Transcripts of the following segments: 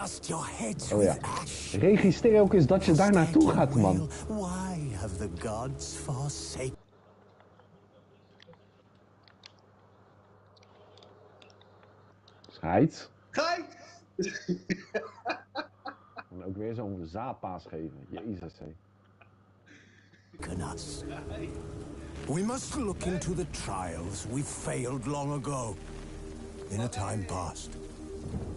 Oh ja. Registreer ook eens dat je daar naartoe gaat, man. Scheids. En ook weer zo'n zaadpaas geven. Jezus, hé. We must look into the trials we failed long ago. In a time past,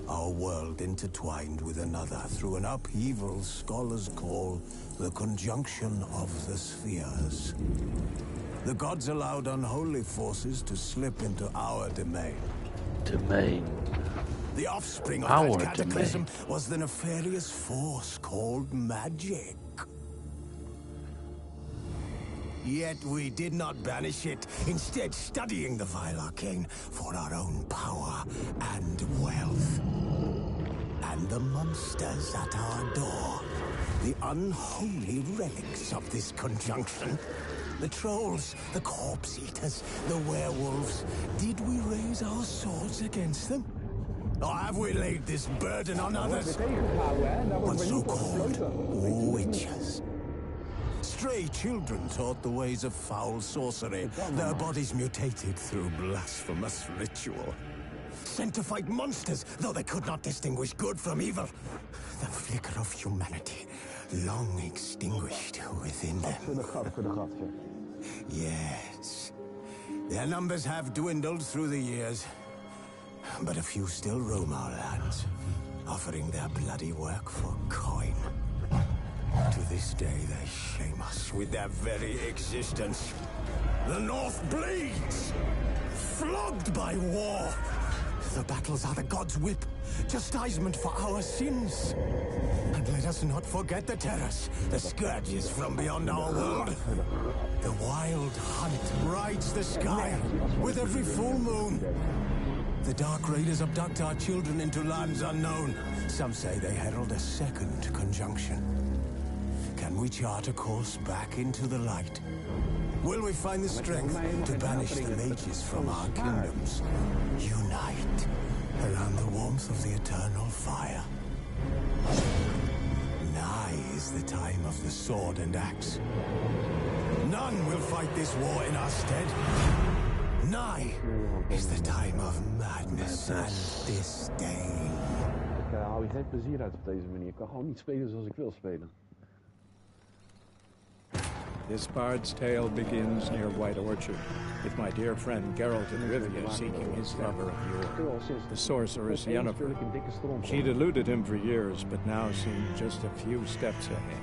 our world intertwined with another through an upheaval scholars call the conjunction of the spheres. The gods allowed unholy forces to slip into our domain. The offspring of that cataclysm was the nefarious force called magic. Yet we did not banish it, instead studying the vile arcane for our own power and wealth. And the monsters at our door, the unholy relics of this conjunction. The trolls, the corpse eaters, the werewolves. Did we raise our swords against them? Or have we laid this burden on others? On so-called witches. Stray children taught the ways of foul sorcery, their bodies mutated through blasphemous ritual. Sent to fight monsters, though they could not distinguish good from evil. The flicker of humanity, long extinguished within them. Yes, their numbers have dwindled through the years, but a few still roam our lands, offering their bloody work for coin. To this day, they shame us with their very existence. The North bleeds, flogged by war. The battles are the gods' whip, chastisement for our sins. And let us not forget the terrors, the scourges from beyond our world. The wild hunt rides the sky with every full moon. The Dark Raiders abduct our children into lands unknown. Some say they herald a second conjunction. Can we chart a course back into the light? Will we find the strength to banish the mages from our kingdoms? Unite around the warmth of the eternal fire. Nigh is the time of the sword and axe. None will fight this war in our stead. Nigh is the time of madness and disdain. Ik haal hier geen plezier uit op deze manier. Ik kan gewoon niet spelen zoals ik wil spelen. This bard's tale begins near White Orchard, with my dear friend Geralt of Rivia seeking his lover of yore, the sorceress Yennefer. She'd eluded him for years, but now seemed just a few steps ahead.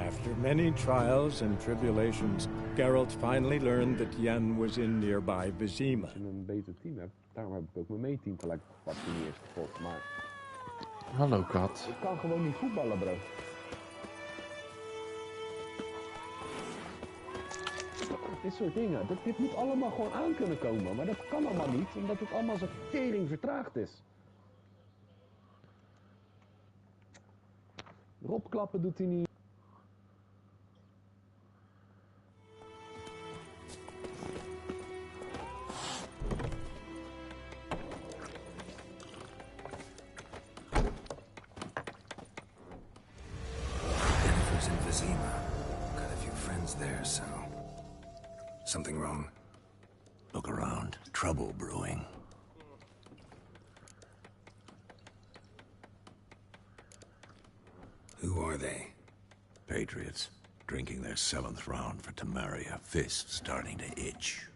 After many trials and tribulations, Geralt finally learned that Yen was in nearby Vizima. Als je een beter team hebt, daarom heb ik ook mijn meeteam gelijk wat die eerst gevolgd. Maar hallo kat. ik kan gewoon niet voetballen, bro. Dit soort dingen, dit moet allemaal gewoon aan kunnen komen, maar dat kan allemaal niet, omdat het allemaal zo tering vertraagd is. Robklappen doet hij niet. Jennifer's in Vizima. Got a few friends there, so... Something wrong? Look around. Trouble brewing. Who are they? Patriots. Drinking their 7th round for Temeria. Fists starting to itch.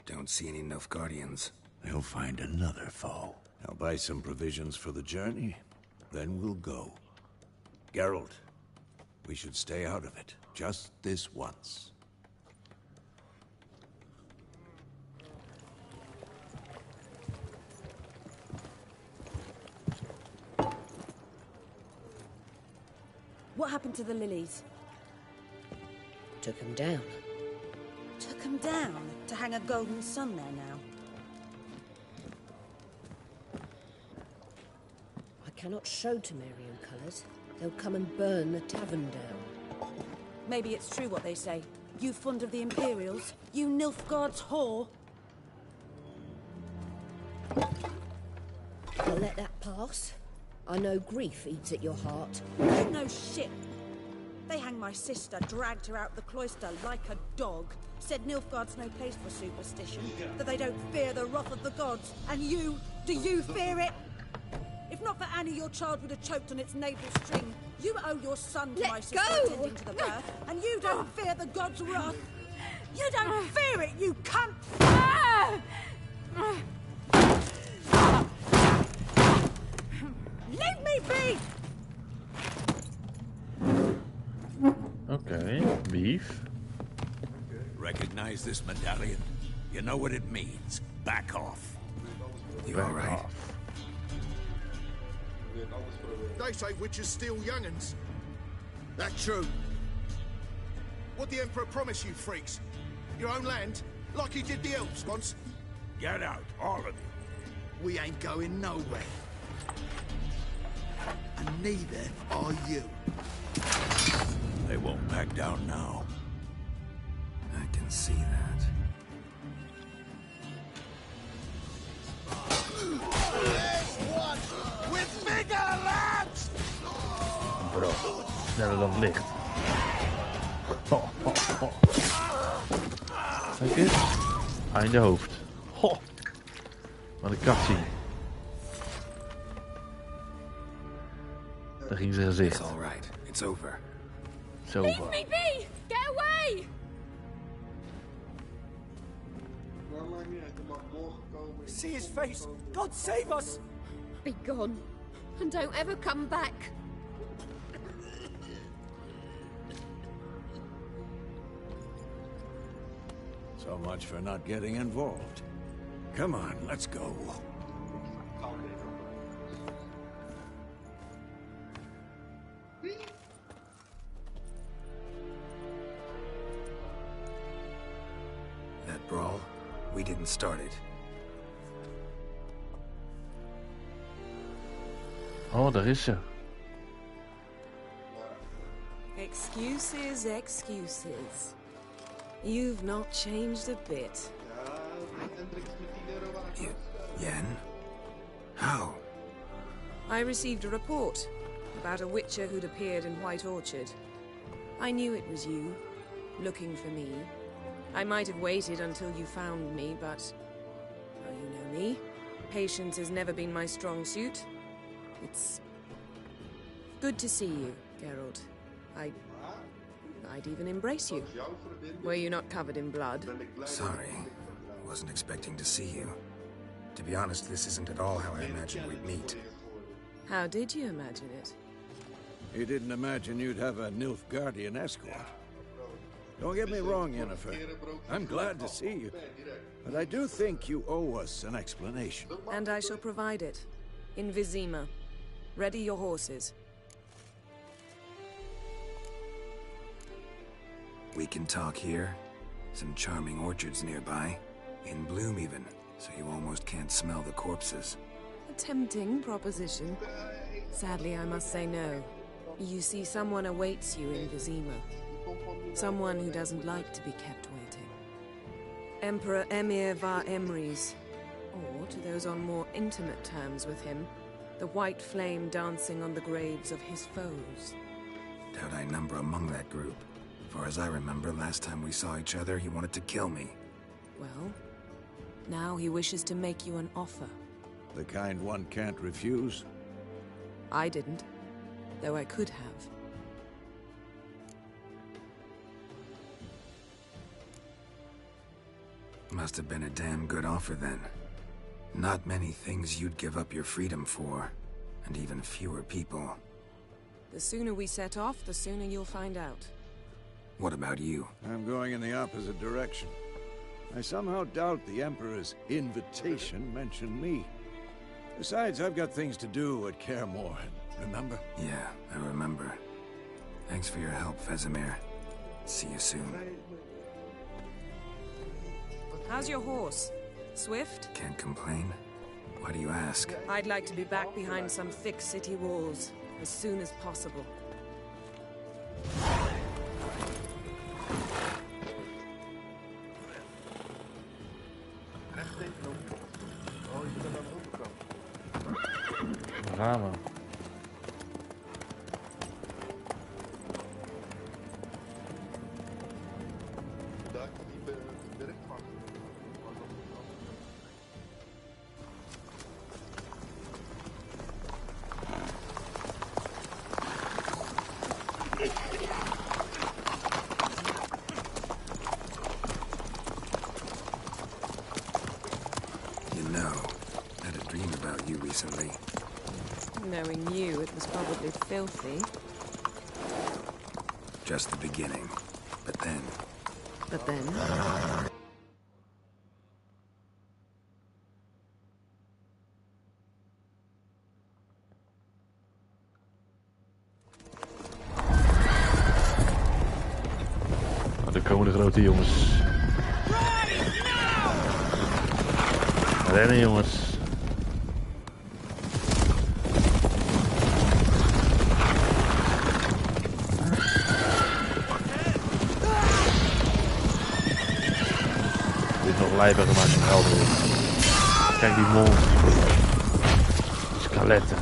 Don't see any Nilfgaardians. They'll find another foe. I'll buy some provisions for the journey. Then we'll go. Geralt, we should stay out of it. Just this once. What happened to the lilies? Took him down. Took them down to hang a golden sun there now. I cannot show Temerian colours. They'll come and burn the tavern down. Maybe it's true what they say. You fond of the Imperials? You Nilfgaard's whore? I'll let that pass. I know grief eats at your heart. You know shit. They hanged my sister, dragged her out the cloister like a dog, said Nilfgaard's no place for superstition, that they don't fear the wrath of the gods. And you, do you fear it? If not for Annie, your child would have choked on its navel string. You owe your son to my sister attending to the birth, and you don't fear the gods' wrath. You don't fear it, you cunt! Leave me be! Okay, beef. Recognize this medallion? You know what it means. Back off. You all right? They say witches steal young'uns. That's true. What the Emperor promised you freaks? Your own land? Like he did the elves once? Get out, all of you. We ain't going nowhere. And neither are you. They won't back down now. I can see that. There's one with bigger lads! Bro, sneller dan het licht. Kijk eens. Einde hoofd. Ho. Wat een cutscene. Daar ging zijn gezicht. It's all right. It's over. It's over. Leave me be! Get away! See his face! God save us! Be gone, and don't ever come back. So much for not getting involved. Come on, let's go. That brawl, we didn't start it. Oh, daar is ze. Excuses, excuses. You've not changed a bit. Yen? How? I received a report about a witcher who'd appeared in White Orchard. I knew it was you, looking for me. I might have waited until you found me, but... well, you know me. Patience has never been my strong suit. It's... good to see you, Geralt. I'd even embrace you. Were you not covered in blood? Sorry. Wasn't expecting to see you. To be honest, this isn't at all how I imagined we'd meet. How did you imagine it? You didn't imagine you'd have a Nilfgaardian escort. Don't get me wrong, Yennefer. I'm glad to see you. But I do think you owe us an explanation. And I shall provide it. In Vizima. Ready your horses. We can talk here. Some charming orchards nearby. In bloom even, so you almost can't smell the corpses. A tempting proposition. Sadly, I must say no. You see, someone awaits you in Vizima. Someone who doesn't like to be kept waiting. Emperor Emir var Emrys. Or, to those on more intimate terms with him, the white flame dancing on the graves of his foes. Doubt I number among that group. Far as I remember, last time we saw each other, he wanted to kill me. Well, now he wishes to make you an offer. The kind one can't refuse? I didn't, though I could have. Must have been a damn good offer then. Not many things you'd give up your freedom for, and even fewer people. The sooner we set off, the sooner you'll find out. What about you? I'm going in the opposite direction. I somehow doubt the Emperor's invitation mentioned me. Besides, I've got things to do at Kaer Morhen, remember? Yeah, I remember. Thanks for your help, Vesemir. See you soon. How's your horse? Swift? Can't complain. Why do you ask? I'd like to be back behind some thick city walls as soon as possible. Daar gaan we. Knowing you, it was probably filthy. Just the beginning. But then... But then? Er komen de grote jongens. Rennen jongens. Dit is nog lijper gemaakt van helder. Kijk die monsters. Die skeletten.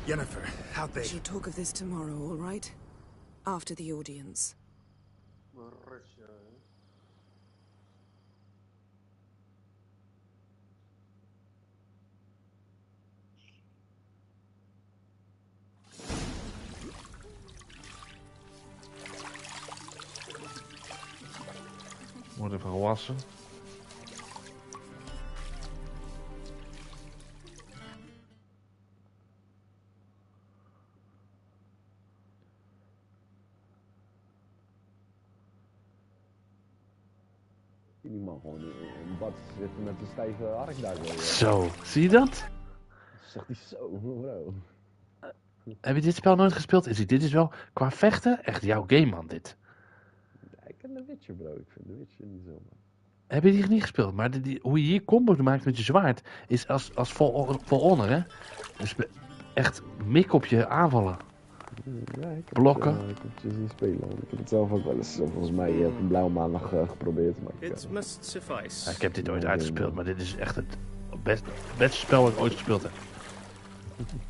Yennefer, how'd We they... shall talk of this tomorrow, all right? After the audience. Wordt even gewassen. Die man gewoon in bad zitten met een stijve hark daar. Zo, zie je dat? Zegt hij zo, bro. Heb je dit spel nooit gespeeld? Dit is wel, qua vechten, echt jouw game, man, dit. Ja, ik ken de Witcher, bro. Ik vind de Witcher niet zo, man. Heb je die niet gespeeld? Maar hoe je hier combo maakt met je zwaard, is als vol honor, hè? Dus echt mik op je aanvallen. Ja, ik heb blokken. Ik heb ze zien spelen. Ik heb het zelf ook wel eens, volgens mij, op een blauwe maandag geprobeerd. Maar It must suffice. Ja, ik heb dit ooit uitgespeeld, maar dit is echt het beste spel dat ik ooit gespeeld heb.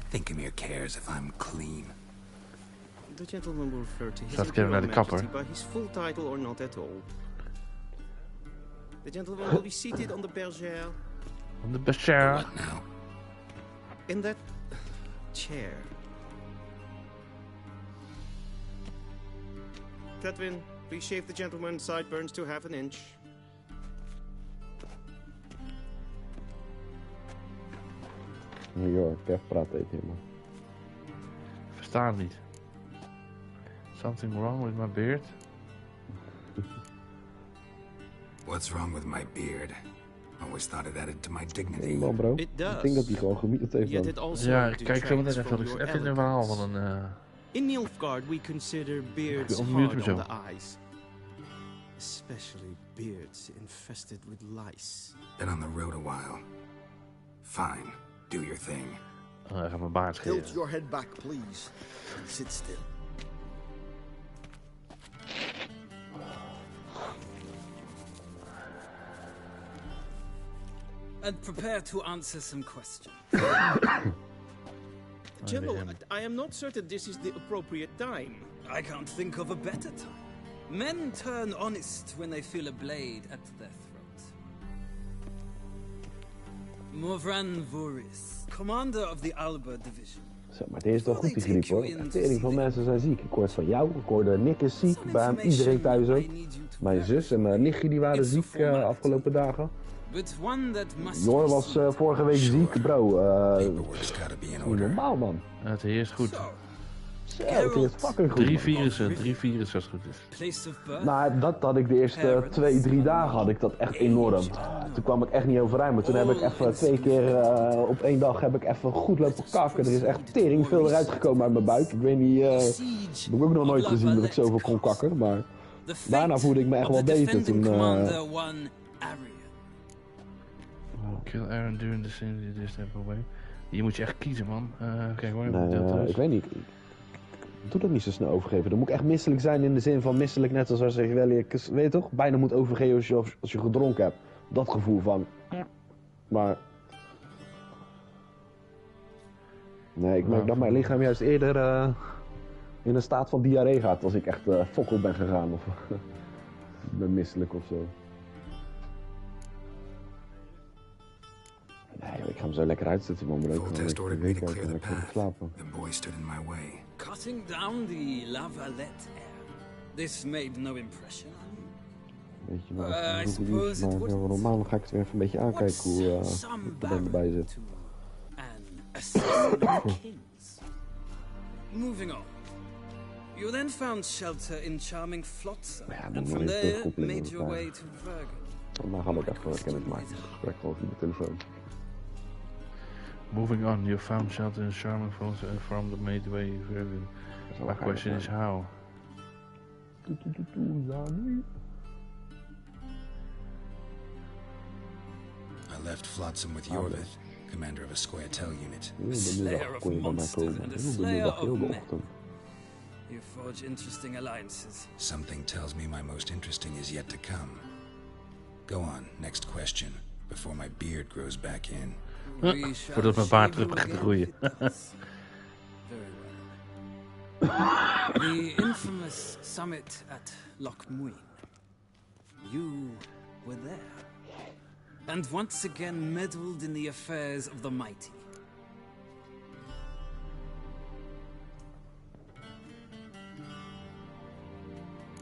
Thinkamere cares if I'm clean. The gentleman will refer to his Staat ik even naar de kapper. by his full title or not at all. The gentleman will be seated on the bergère. On the bergère. What now? In that chair. Catwin, please shave the gentleman's sideburns to half an inch. New York, Kev praat tegen je, man. Verstaan het niet. Something wrong with my beard? What's wrong with my beard? Always thought it added to my dignity. Nee, man, bro. It does. Ik denk dat hij gewoon gemiddeld heeft Yet dan. it also Ja, kijk zo meteen detracts even. from your Even een verhaal elegance. van een... In Nilfgaard, we consider beards Ja, hard mute on mezelf. the eyes. Especially beards infested with lice. Been on the road a while. Fine, do your thing. Even mijn baard scheren. Tilt your head back, please. And sit still. And prepare to answer some questions. General, I am not certain this is the appropriate time. I can't think of a better time. Men turn honest when they feel a blade at their throat. Morvran Voris, commander of the Alba division. Zo, maar deze is toch goed, die griep, hoor. De tering van mensen zijn ziek. Ik hoor het van jou, ik hoorde Nick is ziek, bij hem iedereen thuis ook. Mijn zus en mijn nichtje die waren ziek afgelopen dagen. Jor was vorige week ziek, bro. Niet normaal, man. Het heerst goed. Zo, het is fucking goed. 3 virussen als het goed is. Nou, dat had ik de eerste 2-3 dagen had ik dat echt enorm. Toen kwam ik echt niet overeind, maar toen heb ik even 2 keer op 1 dag heb ik even goed lopen kakken. Er is echt tering veel eruit gekomen uit mijn buik. Ik weet niet, heb ik ook nog nooit gezien dat ik zoveel kon kakken, maar daarna voelde ik me echt wel beter. Toen, Kill Aaron during the scene this step away. Hier moet je echt kiezen, man. Kijk hoor. Ik weet niet. Ik doe dat niet zo snel overgeven. Dan moet ik echt misselijk zijn in de zin van misselijk, net zoals je wel, weet je toch? Bijna moet overgeven als je gedronken hebt. Dat gevoel van. Maar... Nee, ik merk dat mijn lichaam juist eerder in een staat van diarree gaat als ik echt fokkel ben gegaan of ben misselijk of zo. Nee, ik ga hem zo lekker uitzetten van mijn brood. Voltest ordered me to clear the path. Slapen. The boy stood in my way. Cutting down the lavalette air. This made no impression on you. Weet je wel, maar normaal ga ik het weer even een beetje aankijken hoe ik er erbij zit. Moving on. You then found shelter in charming Flotsam, and from there made your way to Vergen. Maar ga ik even kennis maken. Ik spreek gewoon via de telefoon. Moving on, you found shelter in charming Flotsam and from the made way to Vergen. My question is how? I left Flotsam with Jorvith, commander of a Scoia'tael unit. A slayer of monsters and a slayer of men. You forge interesting alliances. Something tells me my most interesting is yet to come. Go on, next question, before my beard grows back in. Voordat mijn baard terug begint te groeien. Very well. The infamous summit at Loch Muin. You were there. And once again meddled in the affairs of the mighty.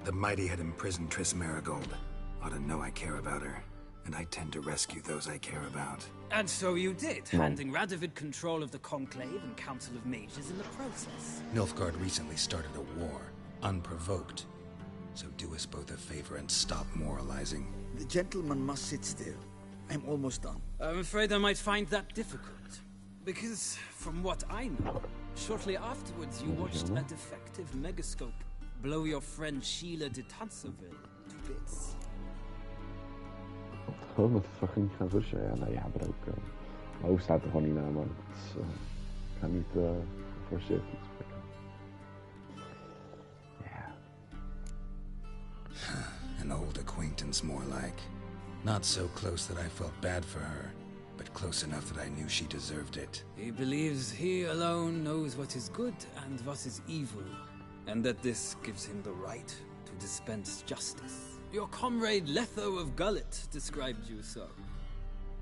The mighty had imprisoned Triss Marigold. Ought to know I care about her, and I tend to rescue those I care about. And so you did, handing Radovid control of the Conclave and Council of Mages in the process. Nilfgaard recently started a war, unprovoked. So do us both a favor and stop moralizing. The gentleman must sit still. I'm almost done. I'm afraid I might find that difficult. Because, from what I know, shortly afterwards you watched a defective megascope blow your friend Sheila de Tanserville to bits. Gewoon met de fucking gaan rushen. Ja, nou ja, maar ook... mijn hoofd staat er gewoon niet naar, maar het is, ik ga niet geforceerd iets spreken. Ja. An old acquaintance more like. Not so close that I felt bad for her, but close enough that I knew she deserved it. He believes he alone knows what is good and what is evil, and that this gives him the right to dispense justice. Your comrade Letho of Gullet described you so.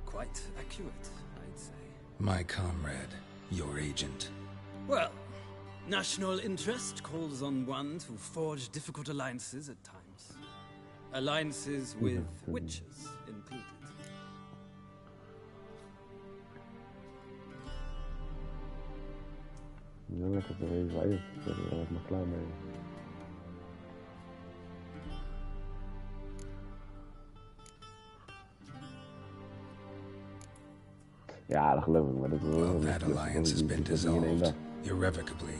Quite accurate, I'd say. My comrade, your agent. Well, national interest calls on one to forge difficult alliances at times. Alliances with witches included. Ja, lekker te even uit. Daar ben ik maar klaar mee. Ja, dat geloof ik, maar dat is Well, that alliance has been dissolved, irrevocably.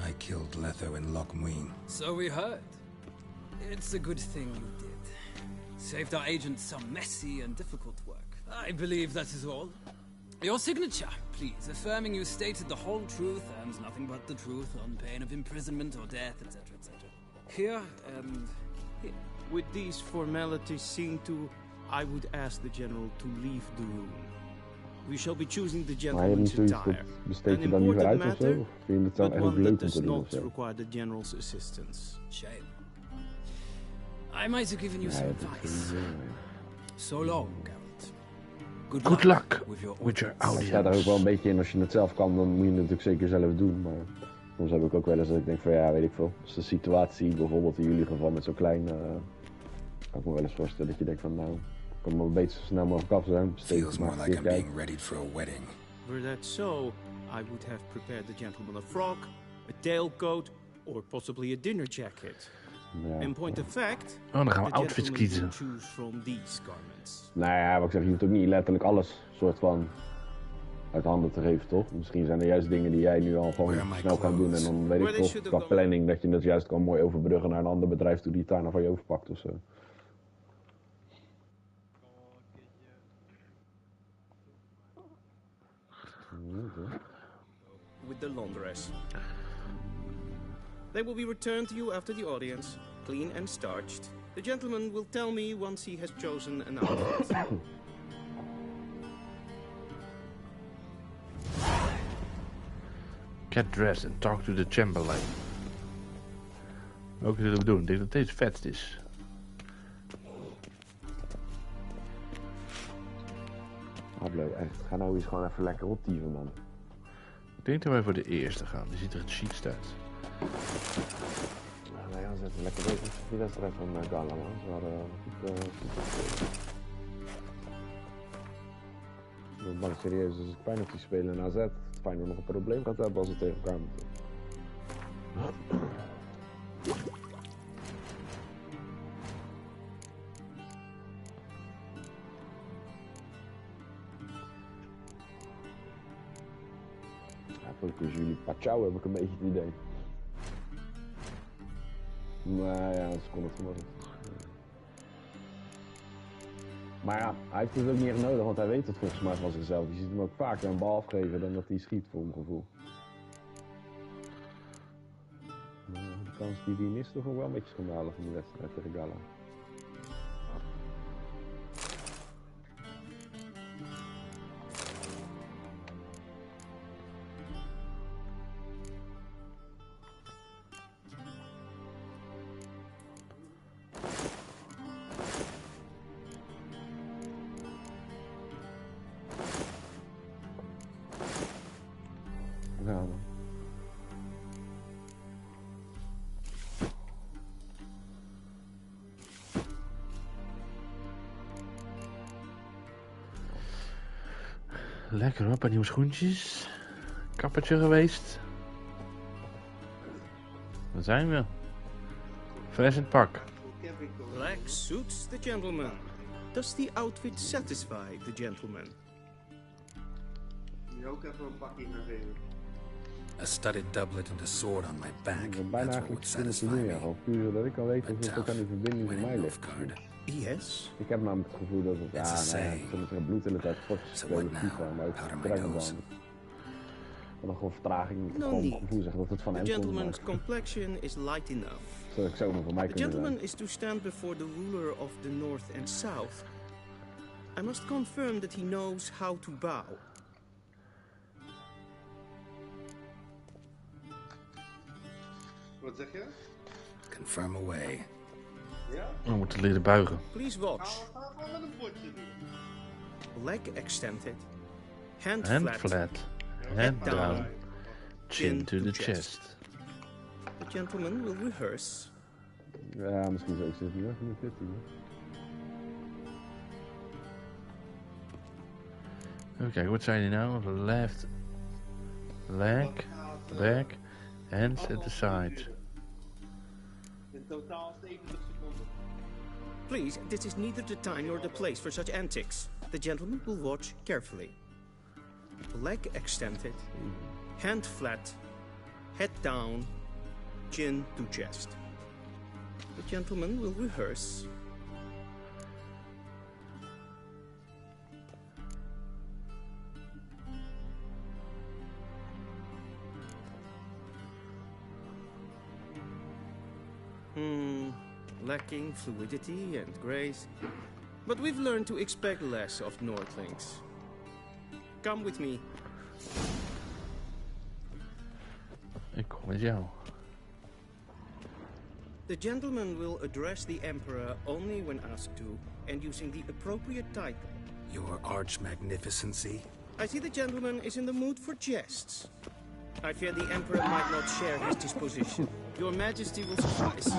I killed Letho in Loch Muin. So we heard. It's a good thing you did. Saved our agent some messy and difficult work. I believe that is all. Your signature, please, affirming you stated the whole truth and nothing but the truth on pain of imprisonment or death, etc., etc. Here and here. With these formalities seen to, I would ask the general to leave the room. We shall be choosing the gentleman's attire. An important matter, but one that does not require the general's assistance. Shame. I might have given you some advice. So long, Geralt. Good luck with your audience. Ik sta er ook wel een beetje in, als je het zelf kan, dan moet je het natuurlijk zeker zelf doen. Maar soms heb ik ook wel eens dat ik denk van ja, weet ik veel. Als de situatie, bijvoorbeeld in jullie geval met zo'n klein, kan ik me wel eens voorstellen dat je denkt van nou, ik kan maar beter zo snel mogelijk af zijn. Feels more like I'm being readied for a wedding. Were that so, I would have prepared the gentleman a frock, a tailcoat, or possibly a dinner jacket. Ja. In point of fact, dan gaan we outfits kiezen. Choose from these garments. Nou ja, wat ik zeg, je hoeft ook niet letterlijk alles soort van uit handen te geven, toch? Misschien zijn er juist dingen die jij nu al gewoon snel kan doen en dan weet ik toch, qua planning, dat je het juist kan mooi overbruggen naar een ander bedrijf toe die het daarna van je overpakt of zo. With the laundress. They will be returned to you after the audience, clean and starched. The gentleman will tell me once he has chosen an outfit. Get dressed and talk to the Chamberlain. Welke zullen we doen? Ik denk dat deze het vetst is. Pablo, echt. Ga nou eens gewoon even lekker optieven, man. Ik denk dat wij voor de eerste gaan. Die ziet er het chicst uit. Nou ja, zetten lekker bezig. Die wedstrijd van Gala, man. Ze waren goed. Ik ben serieus, dus het is fijn dat die spelen in AZ. Het is fijn dat we nog een probleem gaat hebben als we tegen elkaar moeten. Dus jullie Pachau heb ik een beetje het idee. Maar ja, ze kon het gewoon. Maar ja, hij heeft het ook niet echt nodig, want hij weet het volgens mij van zichzelf. Je ziet hem ook vaker een bal afgeven dan dat hij schiet, voor mijn gevoel. De kans die hij mist toch wel een beetje schandalig in de wedstrijd tegen Gala. Lekker hoor, een paar nieuwe schoentjes. Kappertje geweest. Daar zijn we. Fles in het pak. Black suits the gentleman. Does the outfit satisfy the gentleman? Je ook even een pakje naar geven. A studded doublet and a sword on my back. Ik ben bijna eigenlijk satisfy me. Al puur zodat ik al weet hoeveel ook aan die verbinding van mij ligt. Yes. Ik heb namelijk het gevoel dat het, ze er bloed in het uit fortjes spelen, FIFA, maar ook Dragon Ball. Maar dan gewoon vertraging, ik gewoon het gevoel zeggen dat het van hem komt. The gentleman's complexion is light enough. Zou ik zomaar voor mij The kunnen gentleman zijn. is to stand before the ruler of the North and South. I must confirm that he knows how to bow. Wat zeg je? Confirm away. Ja? We moeten leren buigen. Please watch. Gaan we gewoon met een potje doen. Leg extended. Hand Hand flat. flat. Head down. Chin to the chest. The gentleman will rehearse. Ja, misschien zou ik ze niet even dit doen. Even kijken, wat zijn die nou? Left leg, back, hands at the side. In totaal 70 seconden. Please, this is neither the time nor the place for such antics. The gentleman will watch carefully. Leg extended. Hand flat. Head down. Chin to chest. The gentleman will rehearse. Lacking fluidity and grace. But we've learned to expect less of Nordlings. Come with me. Ik kom met jou. The gentleman will address the Emperor only when asked to, and using the appropriate title. Your arch magnificency. I see the gentleman is in the mood for jests. I fear the Emperor might not share his disposition. Your Majesty will suffice.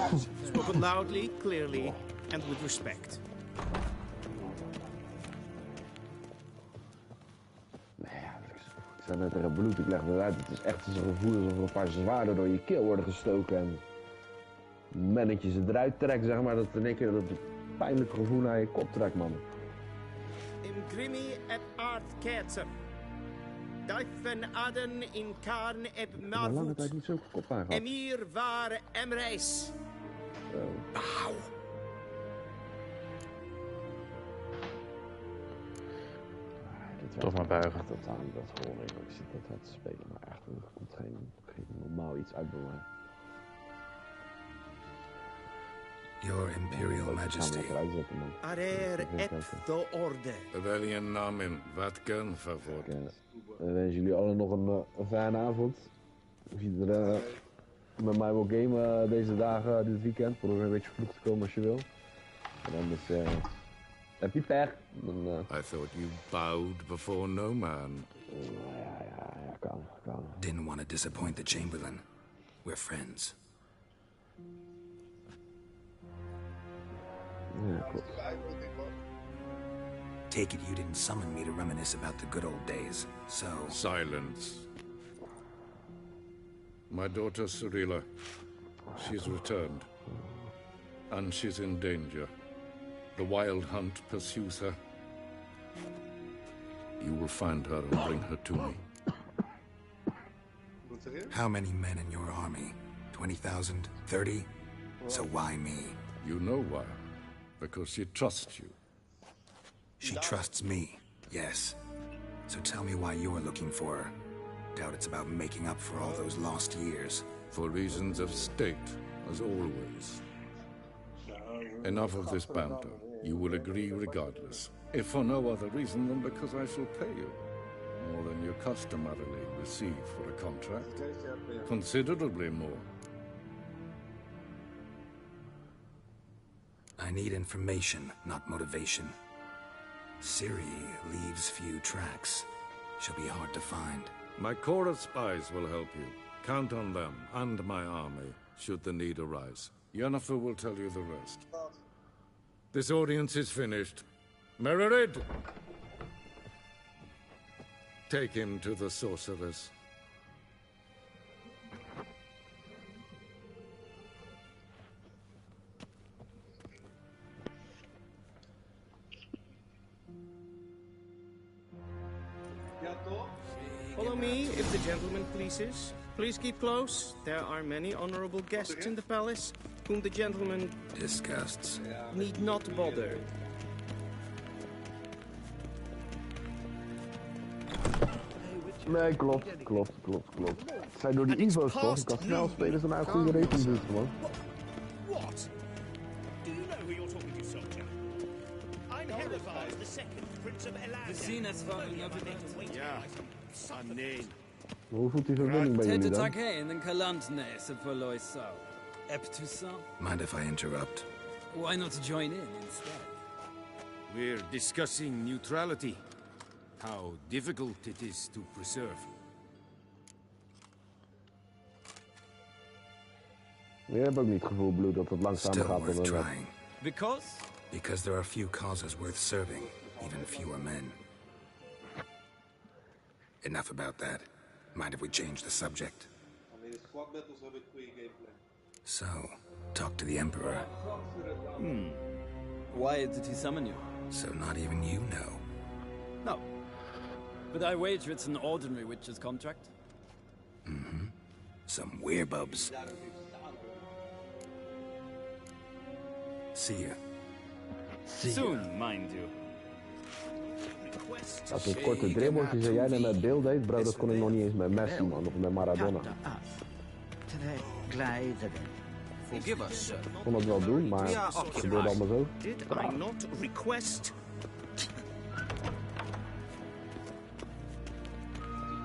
Spoken loudly, clearly, and with respect. Ik sta net tegen bloed, ik leg het uit. Het is echt zo'n gevoel alsof er een paar zwaarden door je keel worden gestoken. En het moment dat je ze eruit trekt, zeg maar, dat in één keer dat pijnlijke gevoel naar je kop trekt, man. Imgrimi et art ketzer. Duifen aden in karn eb Ik heb al lange marvoet. tijd niet zulke kop aangehad. Emir ware emreis. Bauw. Toch maar buigen. Totaal niet dat gewoon. Ik zit dat hard te spelen, maar echt, er komt geen normaal iets uit bij mij. Your Imperial Majesty. Arer eb de orde. Weljen namen, wat kan verwoorden? Ik wens jullie allen nog een fijne avond. Als je er met mij wil gamen deze dagen, dit weekend, probeer een beetje vroeg te komen als je wil. En anders heb je pech. Dan, I thought you bowed before no man. Ja, kan. Didn't want to disappoint the Chamberlain. We're friends. Ja, klopt. Take it you didn't summon me to reminisce about the good old days, so... Silence. My daughter Cirilla, she's returned. And she's in danger. The wild hunt pursues her. You will find her and bring her to me. How many men in your army? 20,000? 30? So why me? You know why. Because she trusts you. She trusts me, yes. So tell me why you're looking for her. Doubt it's about making up for all those lost years. For reasons of state, as always. Enough of this banter. You will agree regardless. If for no other reason than because I shall pay you. More than you customarily receive for a contract. Considerably more. I need information, not motivation. Serie leaves few tracks. She'll be hard to find. My corps of spies will help you. Count on them and my army, should the need arise. Yennefer will tell you the rest. This audience is finished. Mererid! Take him to the sorceress. Follow me, if the gentleman pleases. Please keep close. There are many honorable guests in the palace, whom the gentleman... disgusts. ...need not bother. Nee, klopt. Het zijn door die info's toch? Ik kan snel spelen ze naar een goede rating doen gewoon. What? Do you know who you're talking to, soldier? I'm Herivard the Second, Prince of Elan. The scene has fallen over the... Ja, nee. Hoe voelt die verbinding bij jullie dan? Tete in Kalantne, se voloi so. Eptusan? Mind if I interrupt? Why not join in instead? We're discussing neutrality. How difficult it is to preserve. Je hebt ook niet het gevoel, Blue, dat het langzamer Still gaat worth dan trying. Because? Because there are few causes worth serving, even fewer men. Enough about that. Mind if we change the subject? So, talk to the Emperor. Why did he summon you? So not even you know. No. But I wager it's an ordinary witcher's contract. Mm-hmm. Some werebubs. See ya. Soon, mind you. Dat een korte dribbeltje en jij dat met beeld deed, bro, dat kon ik nog niet eens met Messi, man, of met Maradona. Forgive us, sir. Ik kon dat wel doen, maar het gebeurde allemaal zo. Did I not request?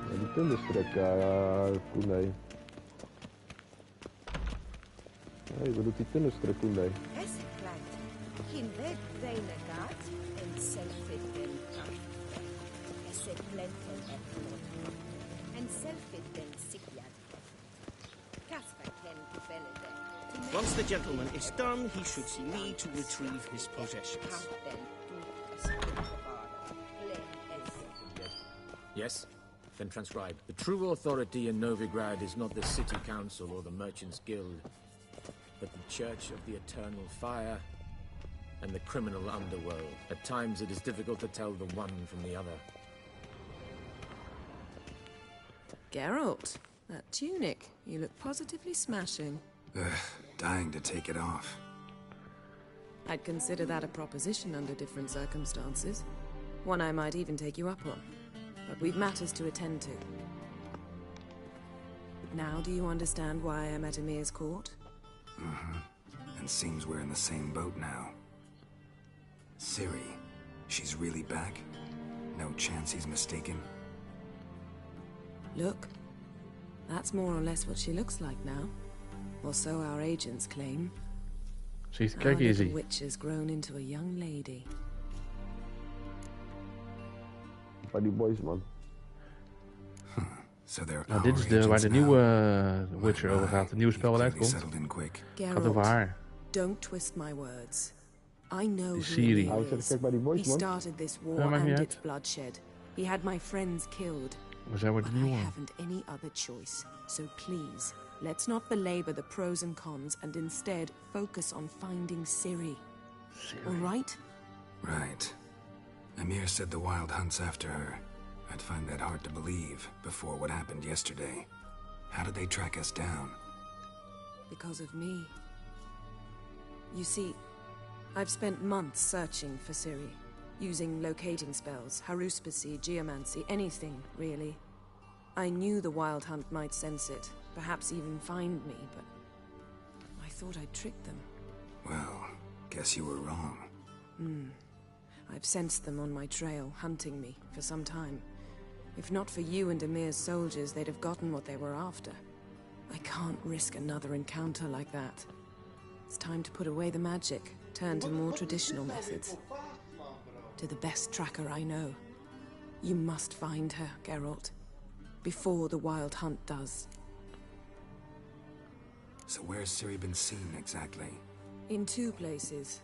Ja, die thunderstrike, Koendé. Hé, wat doet die thunderstrike, Koendé? Once the gentleman is done, he should see me to retrieve his possessions. Yes? Then transcribe. The true authority in Novigrad is not the city council or the merchants' guild, but the Church of the Eternal Fire and the criminal underworld. At times it is difficult to tell the one from the other. Geralt, that tunic. You look positively smashing. Ugh, dying to take it off. I'd consider that a proposition under different circumstances. One I might even take you up on. But we've matters to attend to. Now do you understand why I'm at Emir's court? Mm-hmm. And seems we're in the same boat now. Serie, she's really back? No chance he's mistaken? Look, That's more or less what she looks like now. Or so our agents claim. Ziet, Our kijk hier, little zie. witch has grown into a young lady. Bij die boys, man. So there Nou, dit is waar de nieuwe Witcher over gaat. Het nieuwe spel wat uitkomt. Gaat over haar. Don't twist my words. I know who Serie. he is. He started this war and its bloodshed. He had my friends killed. Maar zij wordt de I nieuwe. haven't any other choice. So please, let's not belabor the pros and cons and instead focus on finding Serie. All right? Right. Amir said the Wild hunts after her. I'd find that hard to believe before what happened yesterday. How did they track us down? Because of me. You see, I've spent months searching for Serie, using locating spells, haruspicy, geomancy, anything, really. I knew the Wild Hunt might sense it, perhaps even find me, but I thought I'd tricked them. Well, guess you were wrong. I've sensed them on my trail, hunting me, for some time. If not for you and Amir's soldiers, they'd have gotten what they were after. I can't risk another encounter like that. It's time to put away the magic, turn to more traditional methods. To the best tracker I know. You must find her, Geralt. Before the Wild Hunt does. So where's Serie been seen exactly? In two places.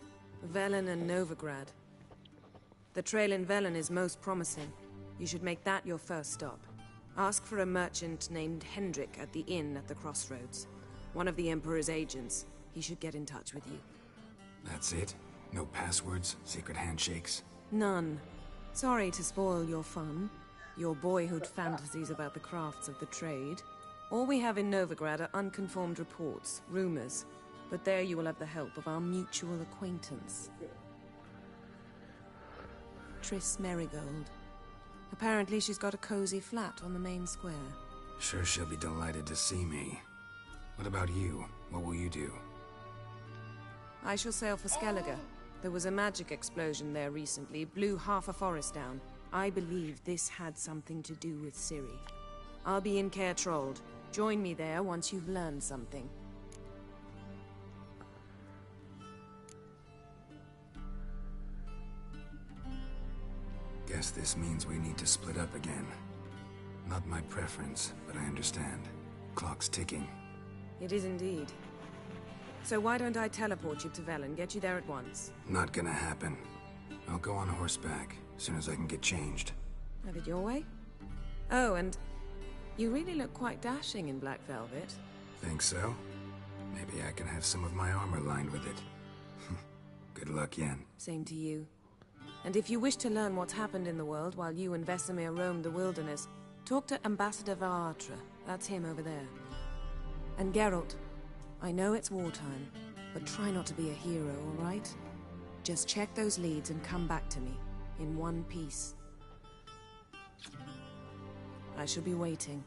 Velen and Novigrad. The trail in Velen is most promising. You should make that your first stop. Ask for a merchant named Hendrik at the inn at the crossroads. One of the Emperor's agents. He should get in touch with you. That's it? No passwords, secret handshakes? None. Sorry to spoil your fun. Your boyhood fantasies about the crafts of the trade. All we have in Novigrad are unconfirmed reports, rumors. But there you will have the help of our mutual acquaintance. Triss Merigold. Apparently she's got a cozy flat on the main square. Sure she'll be delighted to see me. What about you? What will you do? I shall sail for Skellige. There was a magic explosion there recently, blew half a forest down. I believe this had something to do with Serie. I'll be in Caer Trold. Join me there once you've learned something. Guess this means we need to split up again. Not my preference, but I understand. Clock's ticking. It is indeed. So why don't I teleport you to Velen, get you there at once? Not gonna happen. I'll go on horseback, as soon as I can get changed. Have it your way? Oh, and you really look quite dashing in black velvet. Think so? Maybe I can have some of my armor lined with it. Good luck, Yen. Same to you. And if you wish to learn what's happened in the world while you and Vesemir roamed the wilderness, talk to Ambassador Varatra. That's him over there. And Geralt, I know it's wartime, but try not to be a hero, all right? Just check those leads and come back to me, in one piece. I shall be waiting.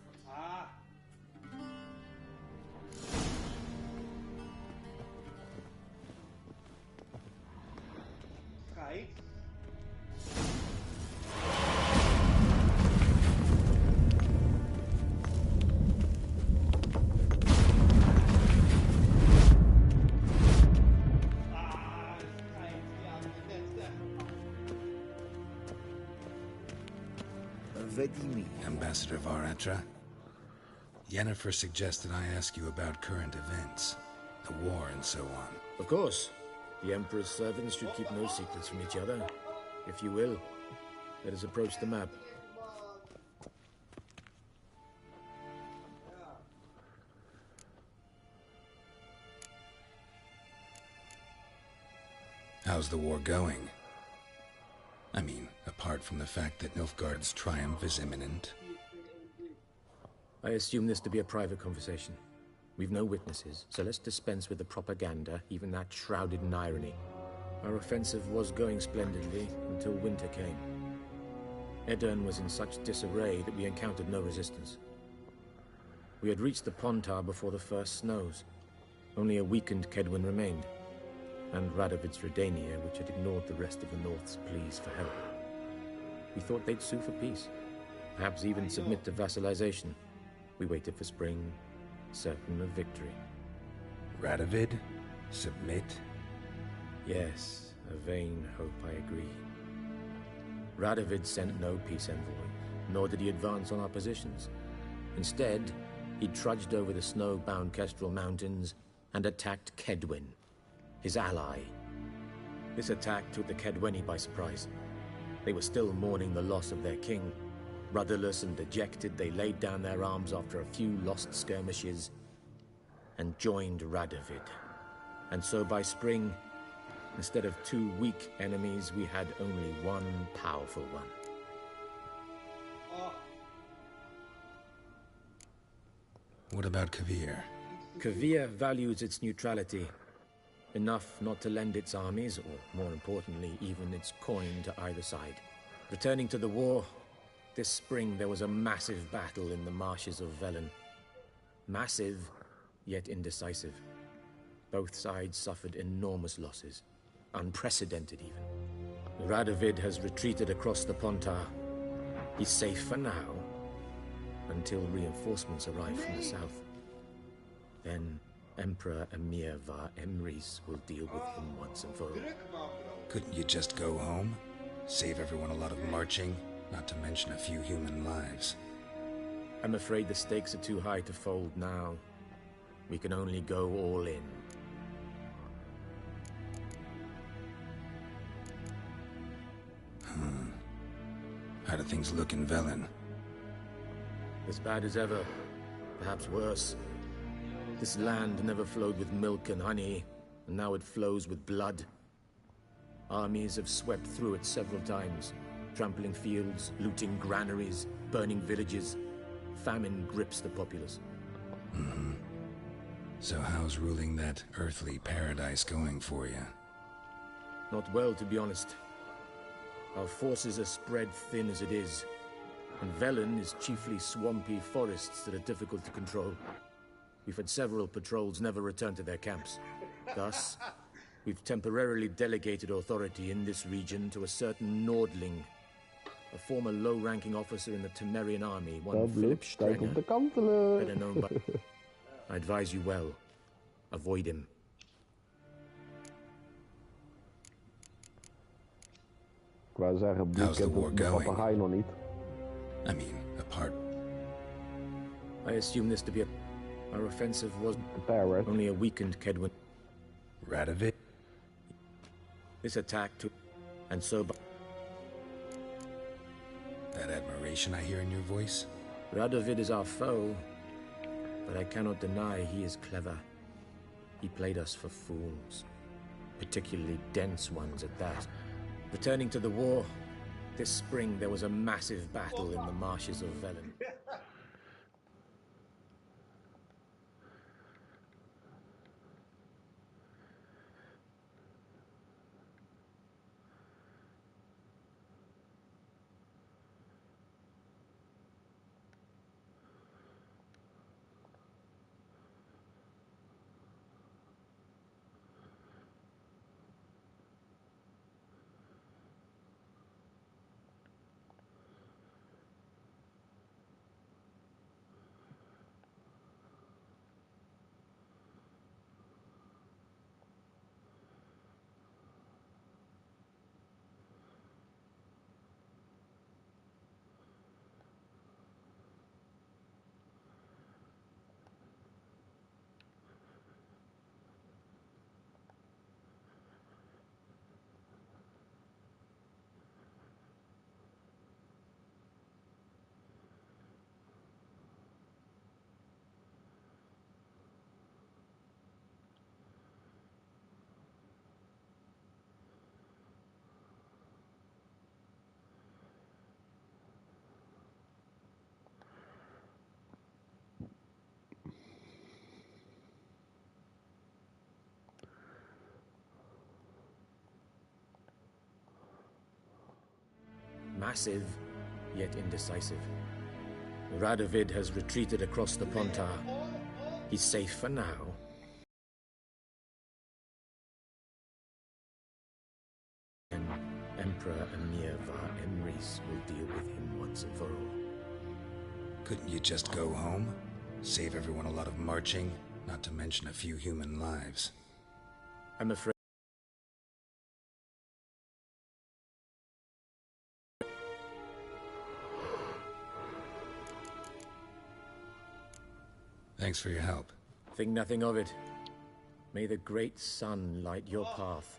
Ambassador Varatra, Yennefer suggested I ask you about current events, the war and so on. Of course. The Emperor's servants should keep no secrets from each other. If you will, let us approach the map. How's the war going? I mean, apart from the fact that Nilfgaard's triumph is imminent. I assume this to be a private conversation. We've no witnesses, so let's dispense with the propaganda, even that shrouded in irony. Our offensive was going splendidly until winter came. Edirn was in such disarray that we encountered no resistance. We had reached the Pontar before the first snows. Only a weakened Kedwin remained, and Radovid's Redania, which had ignored the rest of the North's pleas for help. We thought they'd sue for peace, perhaps even submit to vassalization. We waited for spring, certain of victory. Radovid? Submit? Yes, a vain hope, I agree. Radovid sent no peace envoy, nor did he advance on our positions. Instead, he trudged over the snow-bound Kestrel Mountains and attacked Kedwen, his ally. This attack took the Kedweni by surprise. They were still mourning the loss of their king. Rudderless and dejected, they laid down their arms after a few lost skirmishes and joined Radovid. And so by spring, instead of 2 weak enemies, we had only one powerful one. What about Kavir? Kavir values its neutrality, enough not to lend its armies, or more importantly, even its coin to either side. Returning to the war, this spring there was a massive battle in the marshes of Velen. Massive, yet indecisive. Both sides suffered enormous losses, unprecedented even. Radovid has retreated across the Pontar. He's safe for now, until reinforcements arrive from the south. Then Emperor Emir var Emrys will deal with him once and for all. Couldn't you just go home? Save everyone a lot of marching, not to mention a few human lives. I'm afraid the stakes are too high to fold now. We can only go all in. How do things look in Velen? As bad as ever, perhaps worse. This land never flowed with milk and honey, and now it flows with blood. Armies have swept through it several times, trampling fields, looting granaries, burning villages. Famine grips the populace. So how's ruling that earthly paradise going for you? Not well, to be honest. Our forces are spread thin as it is, and Velen is chiefly swampy forests that are difficult to control. We've had several patrols never return to their camps. Thus, we've temporarily delegated authority in this region to a certain Nordling, a former low-ranking officer in the Temerian army, one Philip Strenger, better known by... I advise you well. Avoid him. Ik wou zeggen, ik heb de papegaai nog niet. I mean, apart. I assume this to be our offensive was only a weakened Kedwen. Radovid? This attack took... and so... That admiration I hear in your voice? Radovid is our foe, but I cannot deny he is clever. He played us for fools, particularly dense ones at that. Returning to the war, this spring there was a massive battle in the marshes of Velen. Massive, yet indecisive. Radovid has retreated across the Pontar. He's safe for now. And Emperor Emir var Emrys will deal with him once and for all. Couldn't you just go home? Save everyone a lot of marching, not to mention a few human lives. I'm afraid. Thanks for your help. Think nothing of it. May the great sun light your path.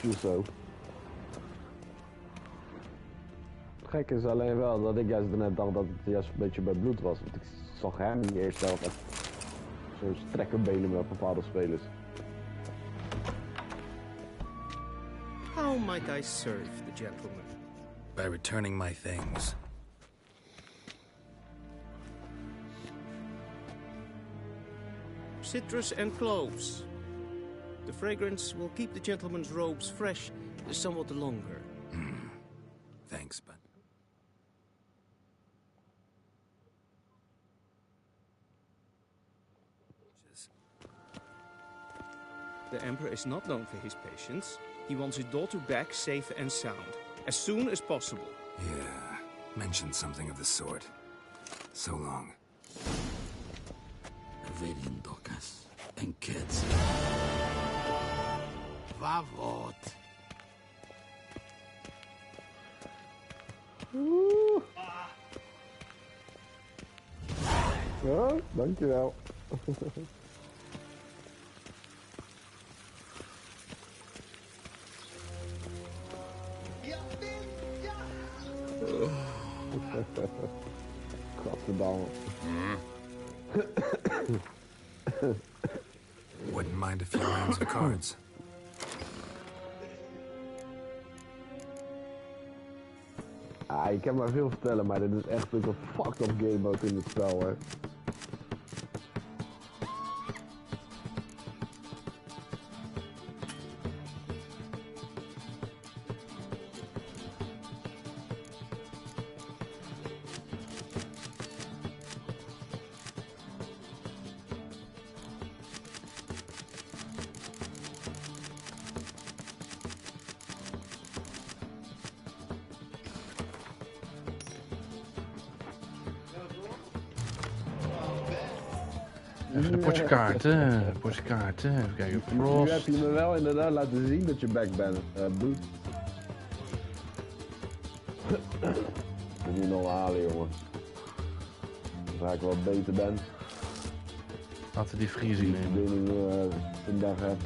Voelt zo. Gek is alleen wel dat ik juist net dacht dat het juist een beetje bij bloed was. Want ik zag hem niet eerst zelf echt zo strekken benen met bepaalde spelers. How might I serve the gentleman? By returning my things. Citrus and cloves. The fragrance will keep the gentleman's robes fresh somewhat longer. Thanks, bud. The Emperor is not known for his patience. He wants his daughter back safe and sound, as soon as possible. Yeah, mentioned something of the sort. So long. Vedian Dokas and kids. Vavot. Ja, dankjewel. Godverdamme. Wouldn't mind a few rounds of cards. Ah, ik kan maar veel vertellen, maar dit is echt een fucked up game ook in het spel, hè. Even de potje kaarten. Potje kaarten. Even kijken. Frost. Nu heb je me wel inderdaad laten zien dat je back bent, Bloed. Moet je nog halen, jongen. Waar ik wel beter ben. Laten we die vriezing nemen. Die ik vandaag heb.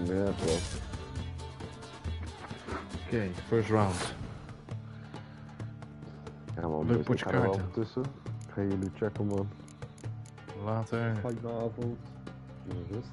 Ja, Frost. Oké, first round. Ja man, leuk dus potje ik ga er wel kaarten. tussen. Ga jullie checken, man. Later. Vanavond. Rust.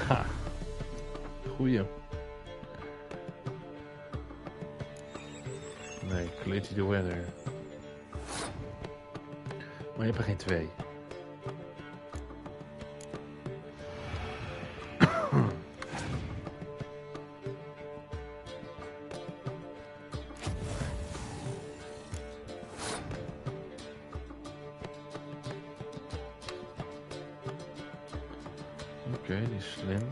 Ha. Goeie. Nee, Quality the Weather. Maar je hebt er geen twee. Oké, die is slim.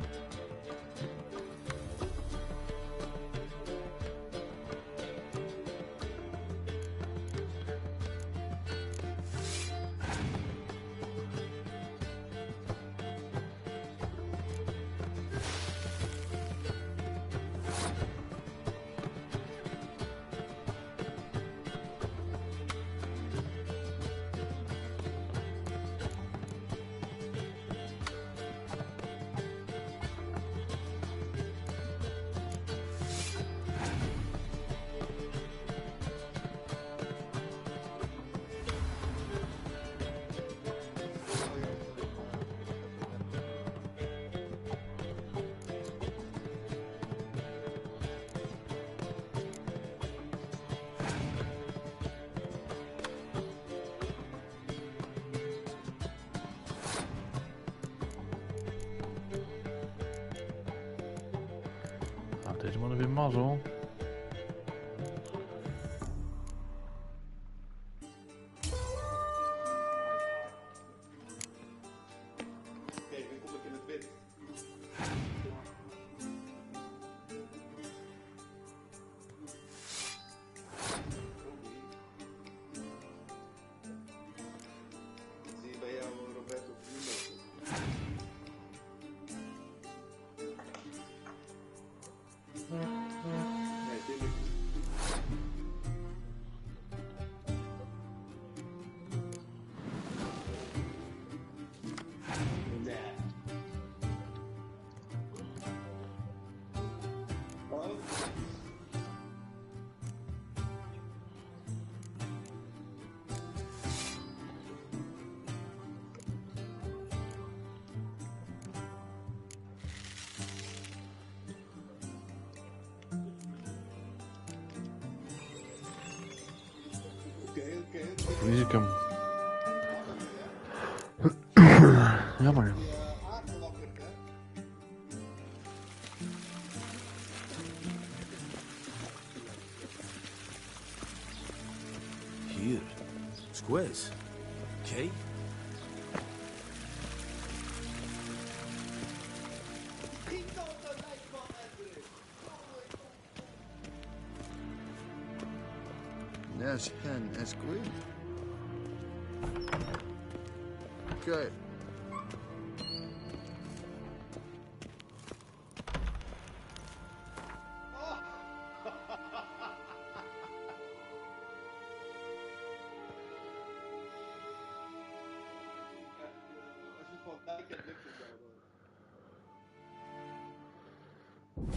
Deze man weer mazzel. Kijk, nu kom ik in het wit. Zie je bij jou Roberto Firmino? Nee, dit lukt niet. Nee. Oh. Oké. Verlies ik hem. Jammer. Hier. Squares. Oké. Nes hen es gwyn. Oké.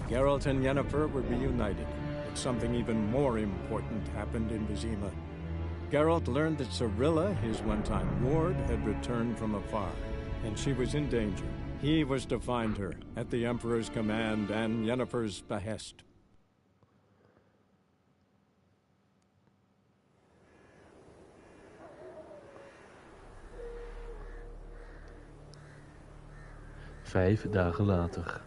Geralt and Yennefer were reunited, but something even more important happened in Vizima. Geralt learned that Cirilla, his one-time ward, had returned from afar, and she was in danger. He was to find her, at the Emperor's command and Yennefer's behest. Vijf dagen later.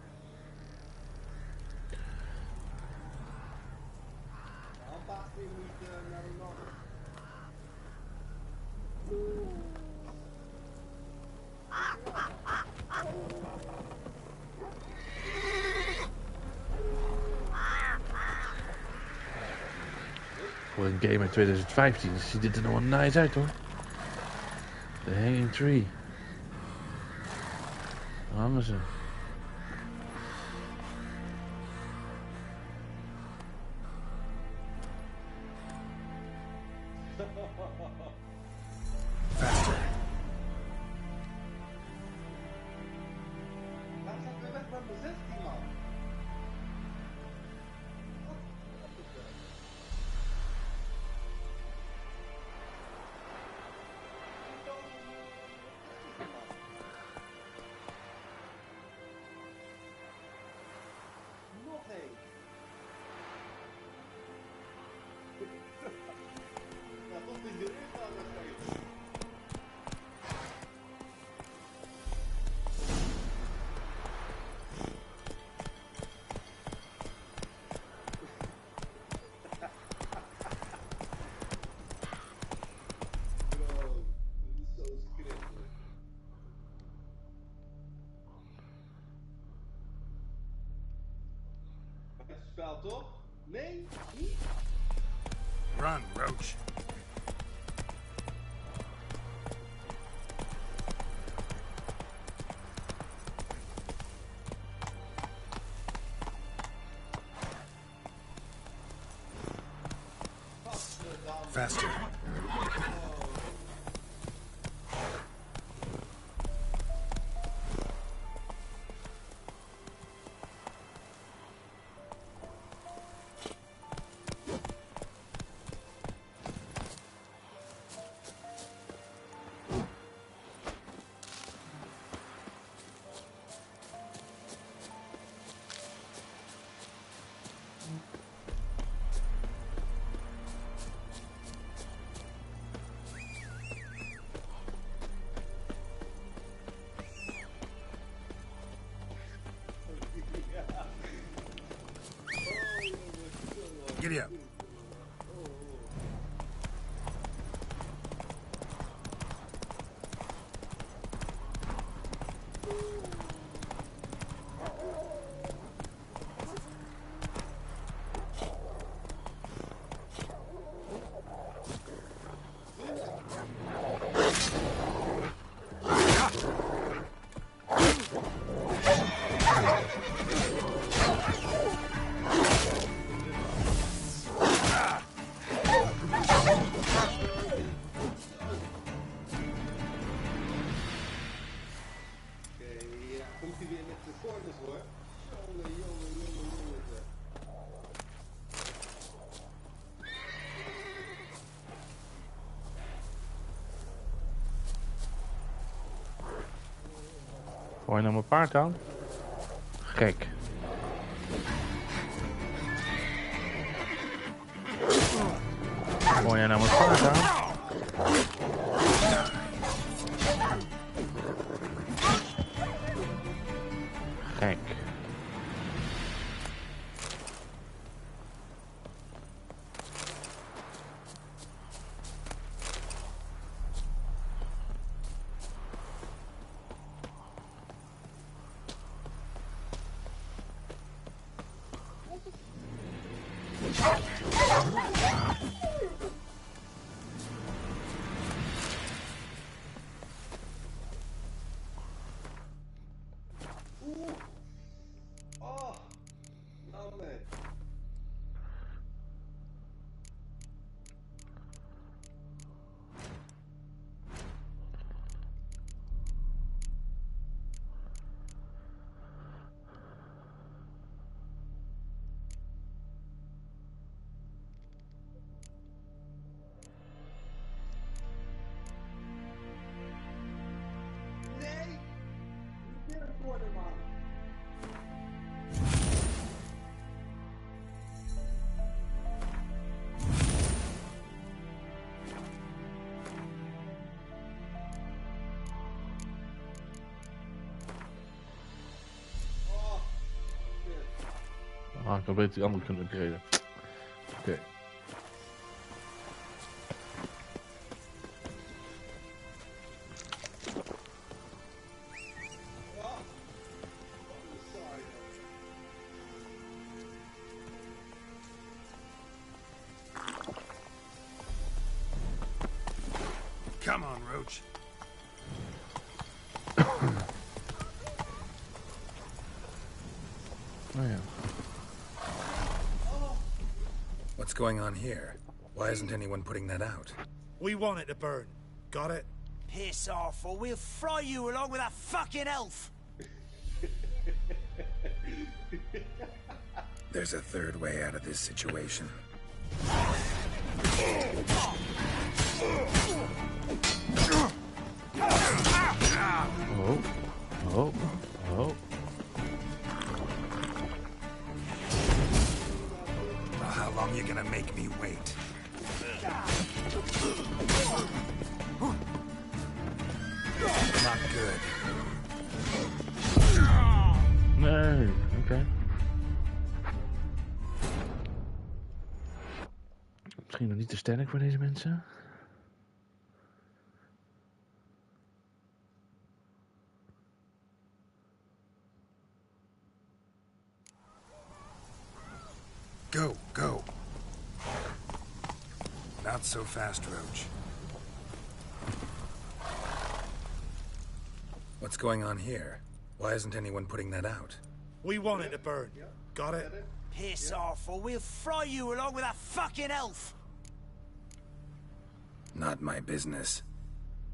Voor een game uit 2015 ziet dit er nog wel nice uit hoor. The Hanging Tree. Waar hangen ze? spel, toch? Nee? Niet? Run, Roach. Faster. Giddy up. Gooi je nou mijn paard aan? Gek. Gooi je nou mijn paard aan? Gek. Ah, ik had beter die andere kunnen upgraden. Oké. Come on, Roach. Oh ja. What's going on here? Why isn't anyone putting that out? We want it to burn. Got it? Piss off, or we'll fry you along with that fucking elf! There's a third way out of this situation. Oh. Oh. Oh. Well, how long you gonna make me wait? Not good. Nee, oké. Misschien nog niet te sterk voor deze mensen. Go, go. Not so fast, Roach. What's going on here? Why isn't anyone putting that out? We want it to burn. Got it? Piss off, or we'll fry you along with that fucking elf! Not my business.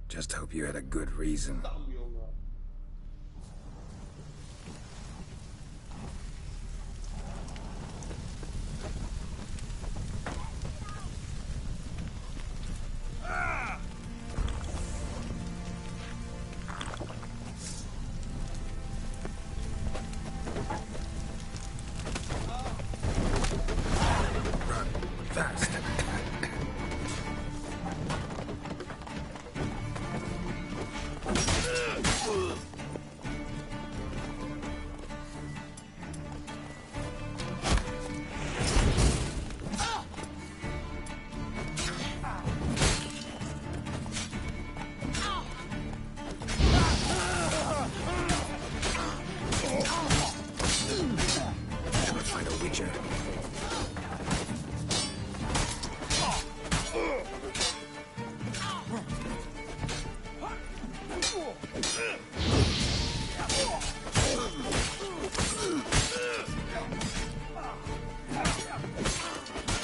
Just hope you had a good reason.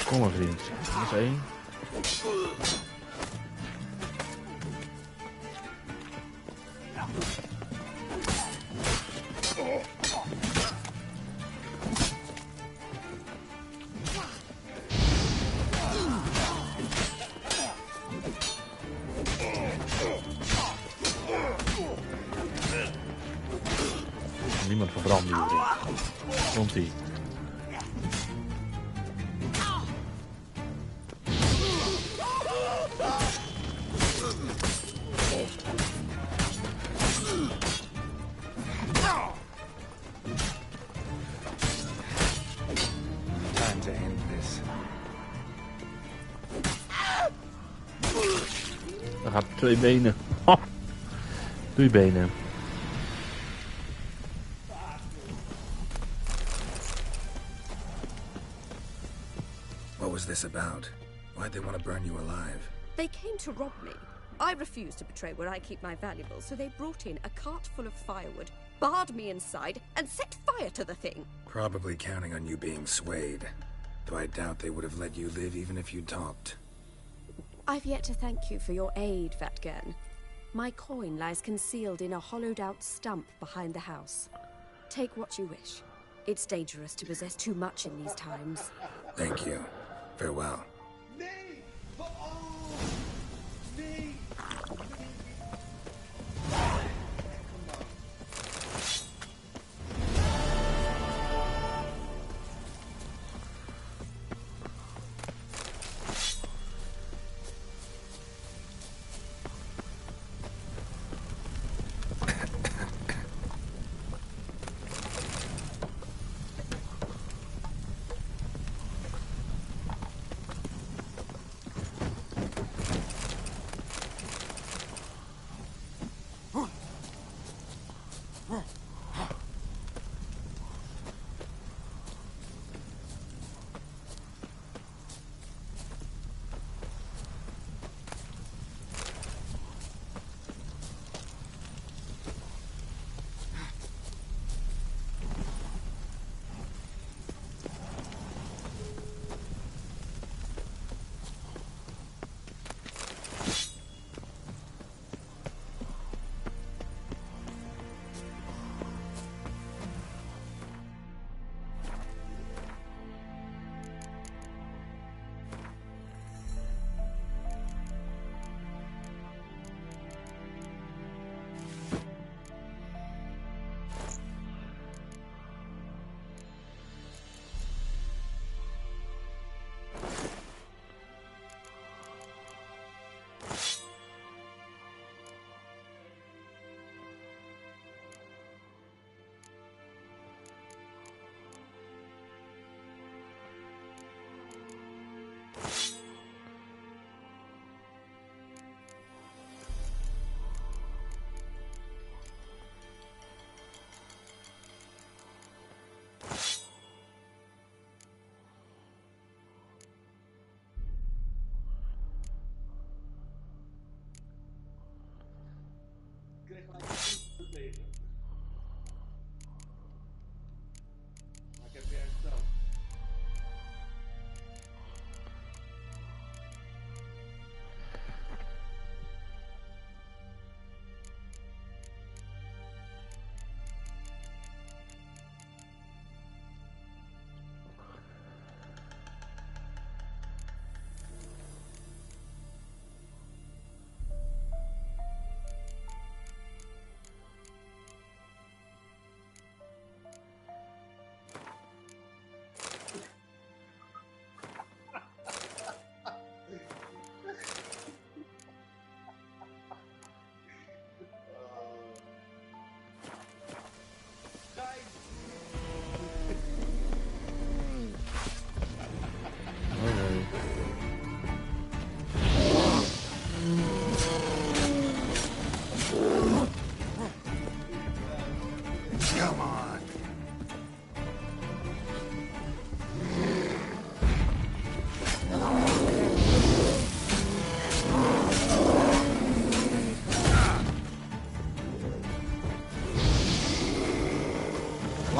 Kom maar vriend, dat is één. Niemand verbranden hier. Komt-ie. Dan gaat 2 benen. Oh. Doe je benen. What was this about? Why'd they want to burn you alive? They came to rob me. I refused to betray where I keep my valuables, so they brought in a cart full of firewood, barred me inside, and set fire to the thing. Probably counting on you being swayed. Though I doubt they would have let you live even if you talked. I've yet to thank you for your aid, Vatgern. My coin lies concealed in a hollowed-out stump behind the house. Take what you wish. It's dangerous to possess too much in these times. Thank you. Farewell.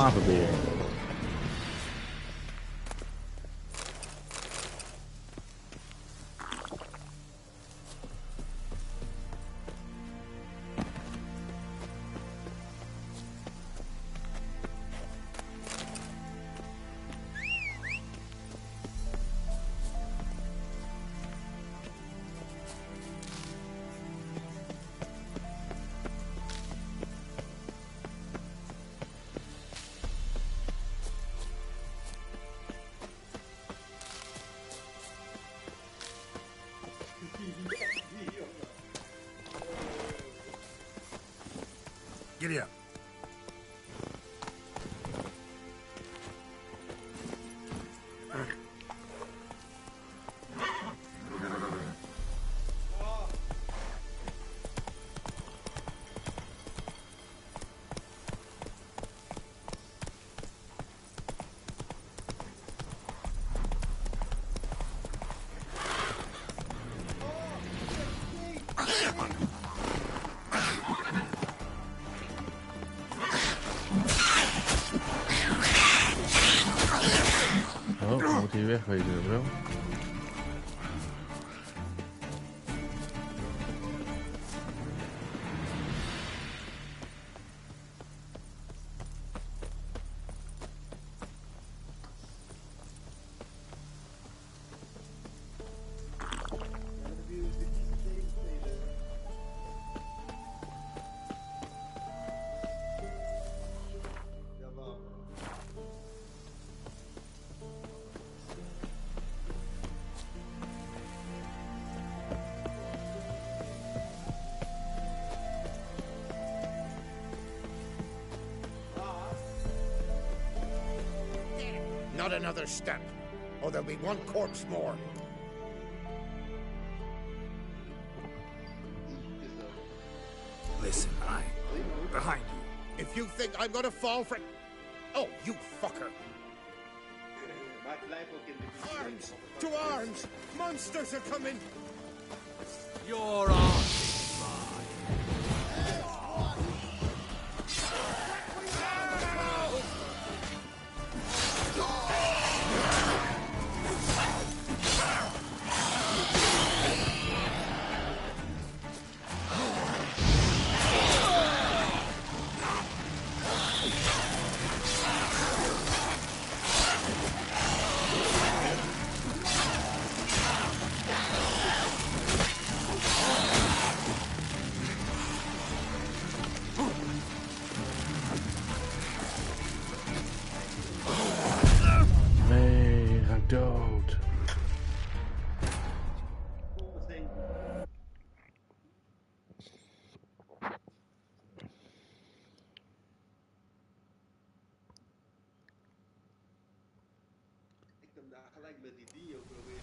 slavenbeer. Giddy up. Wegwezen, bro. Not another step, or there'll be one corpse more. Listen, behind you. If you think I'm gonna fall for... Oh, you fucker. Arms! To arms! Monsters are coming! You're on. Dood. Ik heb daar gelijk met die dio proberen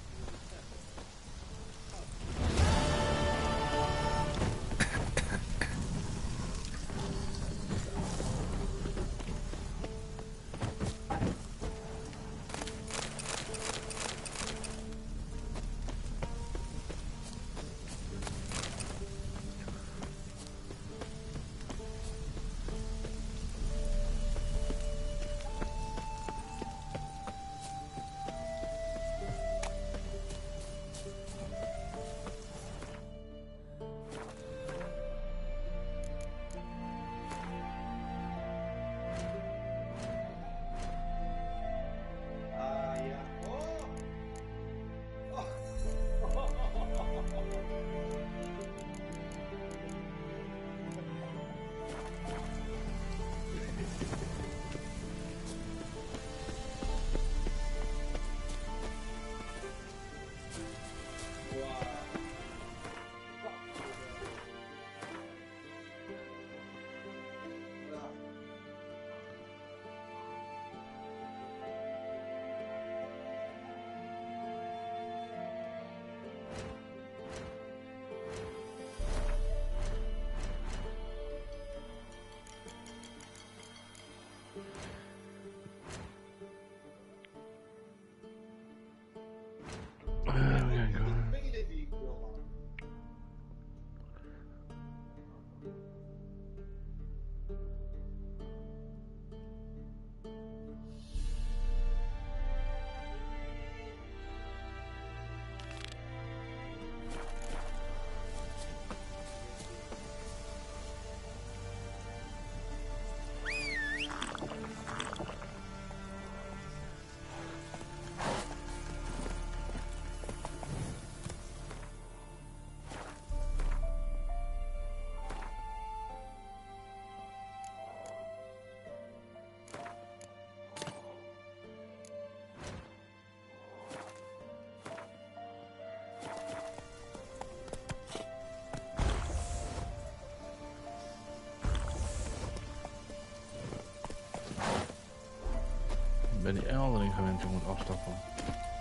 ben die Eldeling gewend, je moet afstappen.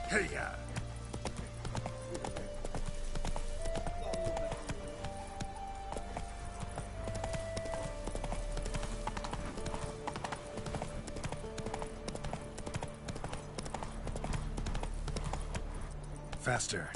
Hey, ja. Faster.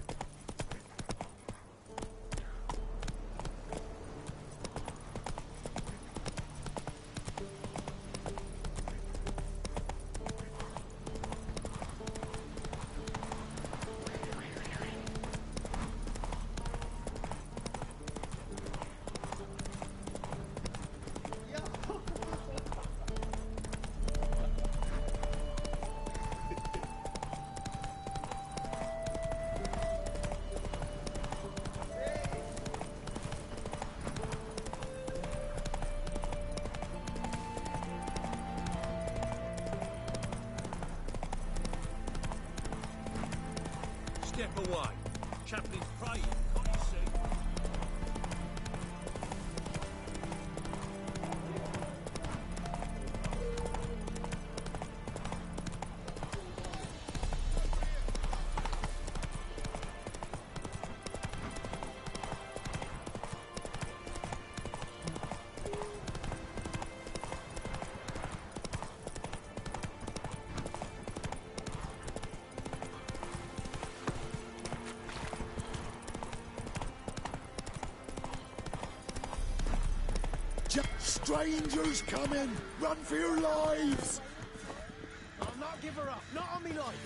Step away. Chaplain's praying, can't you see? Strangers coming! Run for your lives! I'll not give her up, not on me life.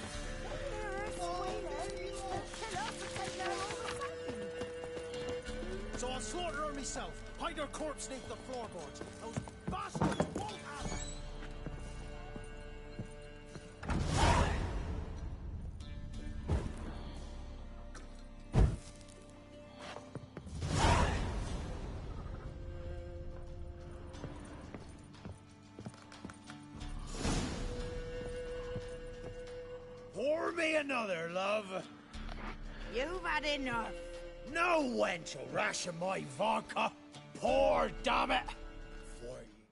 So I'll slaughter her myself, hide her corpse beneath the floorboards. Those bastards won't have it! Pour me another, love. You've had enough. No wench will ration my vodka. Pour, damn it. For you.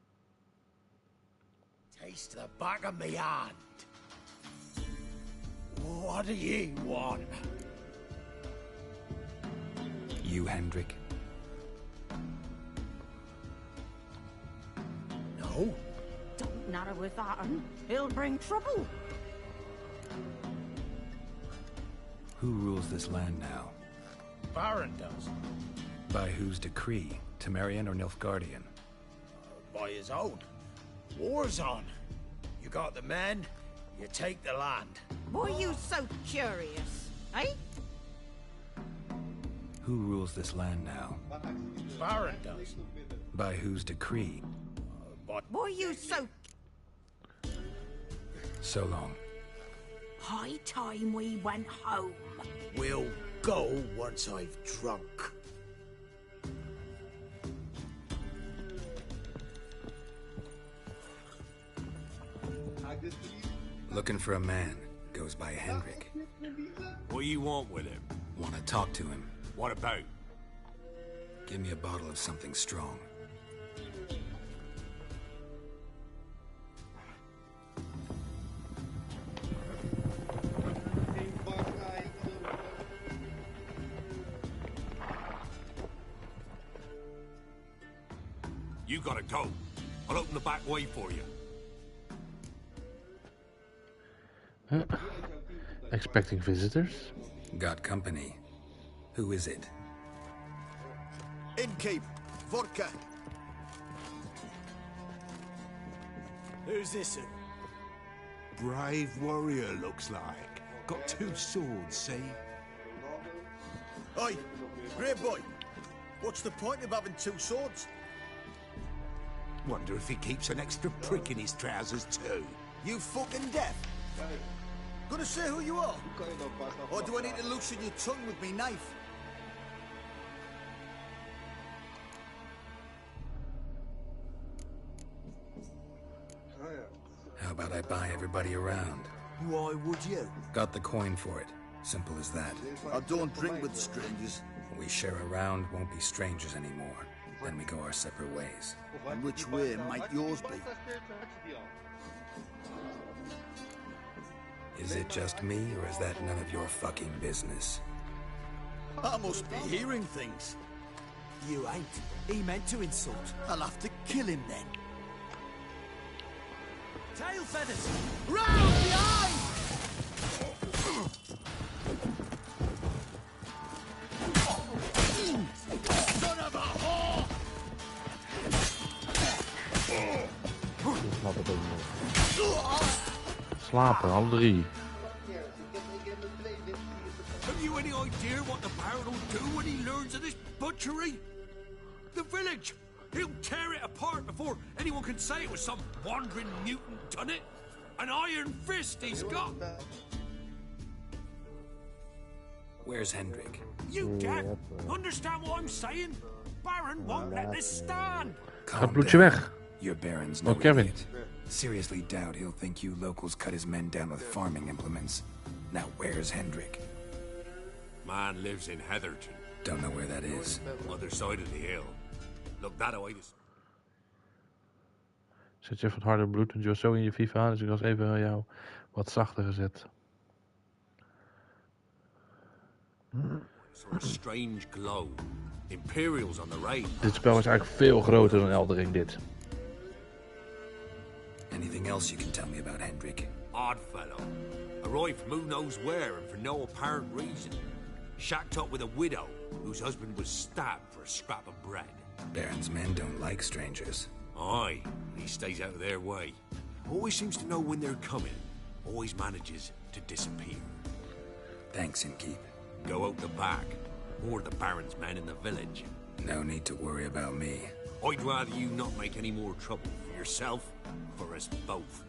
Taste the back of me hand. What do ye want? You, Hendrik? No. Don't natter with that un. He'll bring trouble. Who rules this land now? Baron does. By whose decree? Temerian or Nilfgaardian? By his own. War's on. You got the men, you take the land. Why are you so curious, eh? Who rules this land now? Baron does. By whose decree? Why are you so... So long. High time we went home. We'll go once I've drunk. Looking for a man. Goes by Hendrik. What do you want with him? Want to talk to him. What about? Give me a bottle of something strong. You gotta go. I'll open the back way for you. Expecting visitors? Got company. Who is it? Innkeep, vodka. Who's this? Brave warrior, looks like. Got 2 swords, see? Oi, great boy. What's the point of having 2 swords? Wonder if he keeps an extra prick in his trousers too. You fucking deaf? Gonna say who you are? Or do I need to loosen your tongue with me knife? How about I buy everybody around? Why would you? Got the coin for it. Simple as that. I don't drink with strangers. We share a round, won't be strangers anymore. Then we go our separate ways. And which way might yours be? Is it just me, or is that none of your fucking business? I must be hearing things. You ain't. He meant to insult. I'll have to kill him then. Tail feathers! Round behind! Son of a whore! Slapen, alle drie. Have you any idea what the Baron will do when he learns of this butchery? The village! He'll tear it apart before anyone can say it was some wandering mutant done it. An iron fist he's got. Where's Hendrik? You deaf? Understand what I'm saying? Baron won't let this stand. Gaat bloedje weg. Your Baron's Oh, Kevin. idiot. Seriously doubt he'll think you locals cut his men down with farming implements. Now where's Hendrik? Man lives in Heatherton. Don't know where that is. Other side of the hill. Look that way. Zet je even wat harder bloed, want je was zo in je FIFA, dus ik was even jou wat zachter gezet. Sort of strange glow. Imperials on the raid. Dit spel is eigenlijk veel groter dan Eldering, dit. Anything else you can tell me about Hendrik? Odd fellow. Arrived from who knows where and for no apparent reason. Shacked up with a widow whose husband was stabbed for a scrap of bread. Baron's men don't like strangers. Aye, he stays out of their way. Always seems to know when they're coming. Always manages to disappear. Thanks, Innkeep. Go out the back. More of the Baron's men in the village. No need to worry about me. I'd rather you not make any more trouble for yourself, for us both.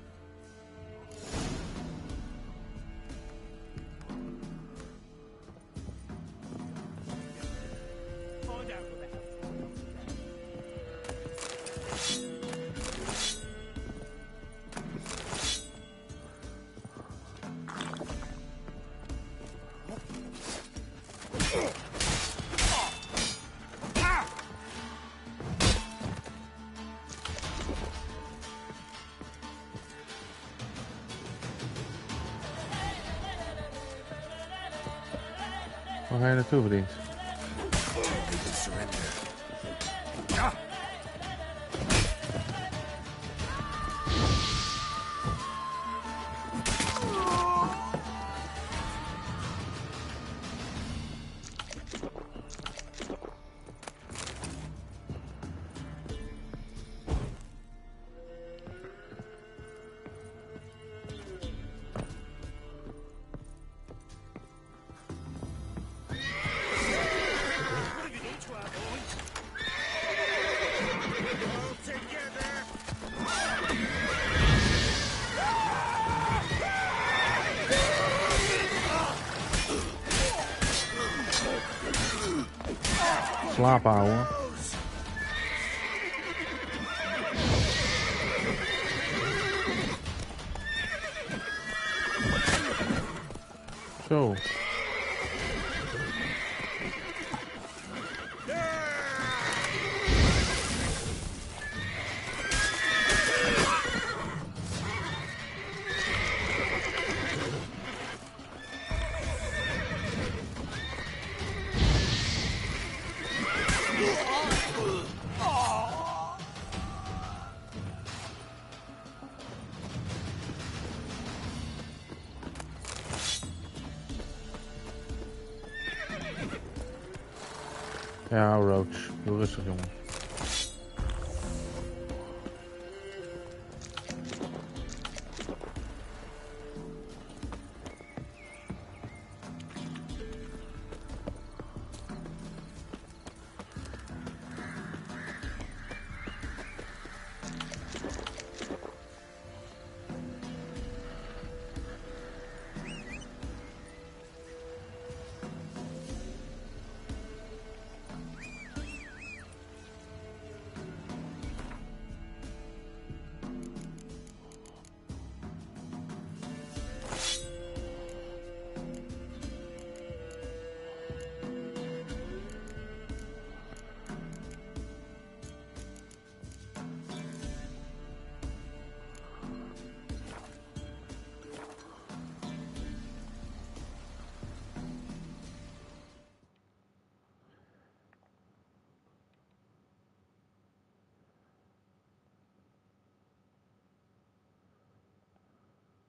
Waar ga je naartoe, vriend? Slapen houden. Zo. Ja, Roach. Doe rustig, jongen.